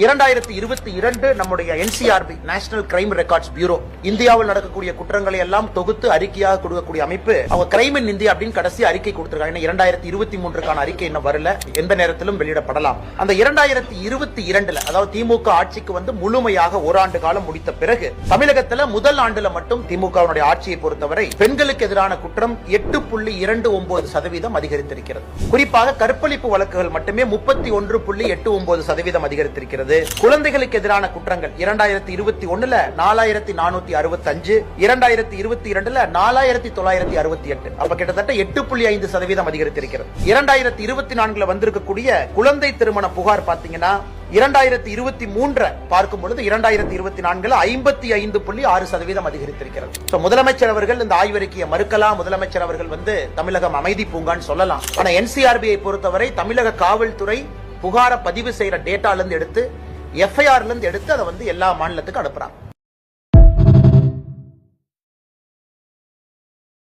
2022 நம்முடைய NCRB national crime records bureau இந்தியாவில் நடக்கக்கூடிய குற்றங்களை எல்லாம் தொகுத்து அறிக்கையாக கொடுக்கக்கூடிய அமைப்பு அவங்க கிரைம் இன் இந்தியா அப்படின்னு கடைசி அறிக்கை கொடுத்திருக்காங்க. 2023க்கான அறிக்கை இன்னும் வரல, எந்த நேரத்திலும் வெளியிடப்படலாம். அந்த 2022 அதாவது திமுக ஆட்சிக்கு வந்து முழுமையாக ஓராண்டு காலம் முடித்த பிறகு தமிழகத்தில் முதல் ஆண்டுல மட்டும் திமுக ஆட்சியை பொறுத்தவரை பெண்களுக்கு எதிரான குற்றம் 8.29% அதிகரித்திருக்கிறது. குறிப்பாக கற்பழிப்பு வழக்குகள் மட்டுமே 31.89% அதிகரித்திருக்கிறது. குழந்தைகளுக்கு எதிரான குற்றங்கள் 2021 4465, 2022 4968, அப்ப கிட்டத்தட்ட 8.5% அதிகரித்திருக்கிறது. 2024 வந்திருக்கக்கூடிய குழந்தை திருமண புகார் பாத்தீங்கன்னா 2023 பார்க்கும் பொழுது 2024 55.6% அதிகரித்திருக்கிறது. முதலமைச்சர் அவர்கள் இந்த ஆய்வறிக்கையை மறுக்கலாம், முதலமைச்சர் அவர்கள் வந்து தமிழகம் அமைதி பூங்கான்னு சொல்லலாம். ஆனா என்சிஆர்பியை பொறுத்தவரை தமிழக காவல்துறை புகாரை பதிவு செய்யற டேட்டால இருந்து எடுத்து FIR ல இருந்து எடுத்து அதை வந்து எல்லா மாநிலத்துக்கும் அனுப்புறாங்க.